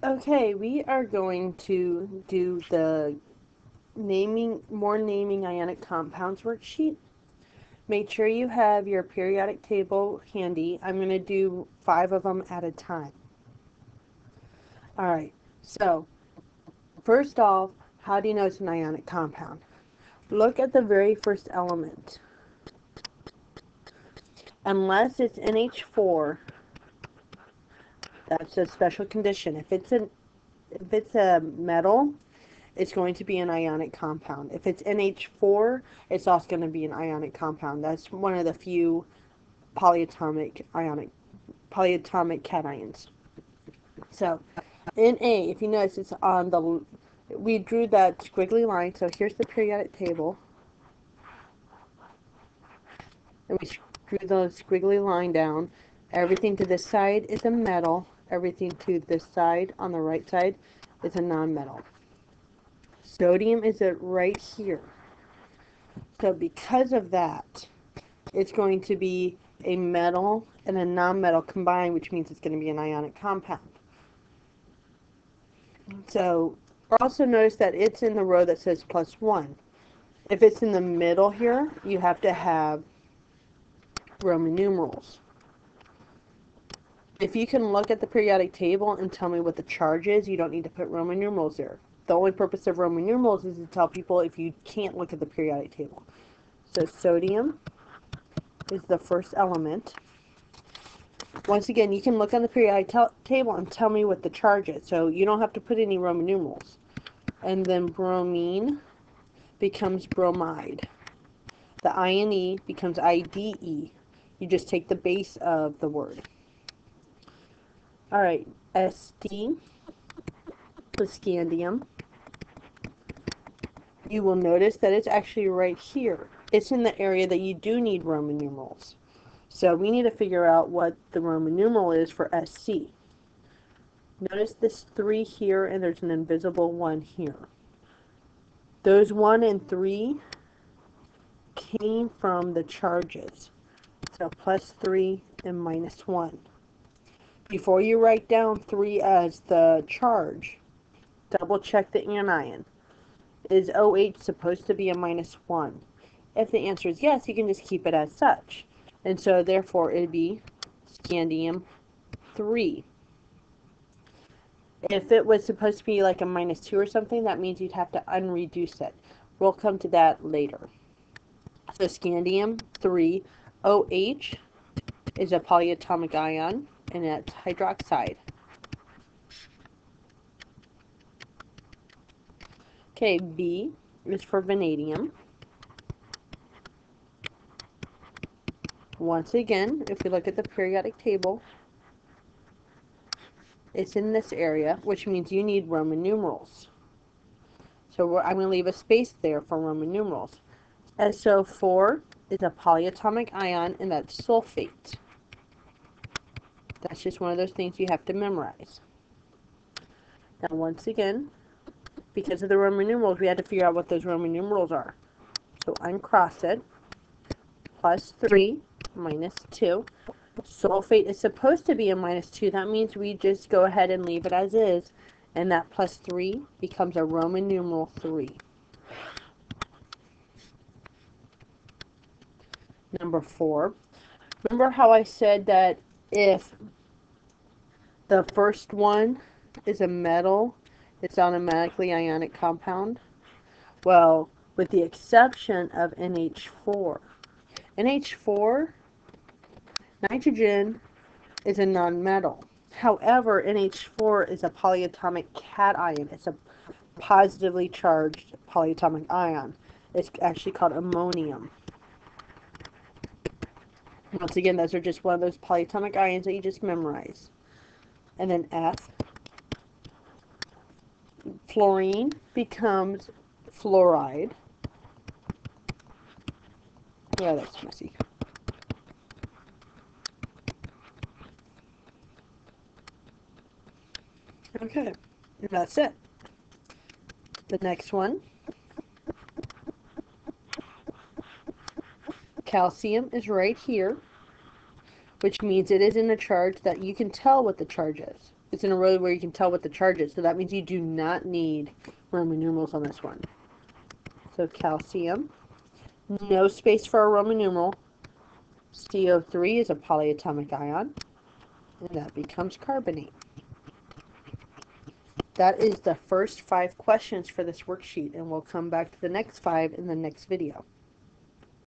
Okay, we are going to do the naming ionic compounds worksheet. Make sure you have your periodic table handy. I'm going to do 5 of them at a time. Alright, so first off, how do you know it's an ionic compound? Look at the very first element. Unless it's NH4, that's a special condition. If it's a metal, it's going to be an ionic compound. If it's NH4, it's also going to be an ionic compound. That's one of the few polyatomic cations. So, Na, if you notice, it's on the, we drew that squiggly line, so here's the periodic table. And we drew the squiggly line down. Everything to this side is a metal. Everything to this side, on the right side, is a non-metal. Sodium is right here. So because of that, it's going to be a metal and a non-metal combined, which means it's going to be an ionic compound. So also notice that it's in the row that says +1. If it's in the middle here, you have to have Roman numerals. If you can look at the periodic table and tell me what the charge is, you don't need to put Roman numerals there. The only purpose of Roman numerals is to tell people if you can't look at the periodic table. So sodium is the first element. Once again, you can look on the periodic table and tell me what the charge is. So you don't have to put any Roman numerals. And then bromine becomes bromide. The ione becomes IDE. You just take the base of the word. Alright, St is scandium. You will notice that it's actually right here. It's in the area that you do need Roman numerals. So we need to figure out what the Roman numeral is for Sc. Notice this 3 here, and there's an invisible 1 here. Those 1 and 3 came from the charges. So +3 and -1. Before you write down 3 as the charge, double check the anion. Is OH supposed to be a -1? If the answer is yes, you can just keep it as such. And so therefore it'd be scandium 3. If it was supposed to be like a -2 or something, that means you'd have to unreduce it. We'll come to that later. So scandium 3, OH is a polyatomic ion, and it's hydroxide. Okay, B is for vanadium. Once again, if we look at the periodic table, it's in this area, which means you need Roman numerals. So I'm going to leave a space there for Roman numerals. SO4 is a polyatomic ion, and that's sulfate. That's just one of those things you have to memorize. Now, once again, because of the Roman numerals, we had to figure out what those Roman numerals are. So uncross it. +3, -2. Sulfate is supposed to be a -2. That means we just go ahead and leave it as is, and that +3 becomes a Roman numeral 3. Number 4. Remember how I said that if the first one is a metal, it's automatically ionic compound? Well, with the exception of NH4. NH4, nitrogen, is a nonmetal. However, NH4 is a polyatomic cation. It's a positively charged polyatomic ion. It's actually called ammonium. Once again, those are just one of those polyatomic ions that you just memorize. And then F, fluorine becomes fluoride. Yeah, that's messy. Okay, and that's it. The next one, calcium is right here. which means it is in a charge that you can tell what the charge is. It's in a row where you can tell what the charge is, so that means you do not need Roman numerals on this one. So calcium, no space for a Roman numeral. CO3 is a polyatomic ion, and that becomes carbonate. That is the first 5 questions for this worksheet, and we'll come back to the next 5 in the next video.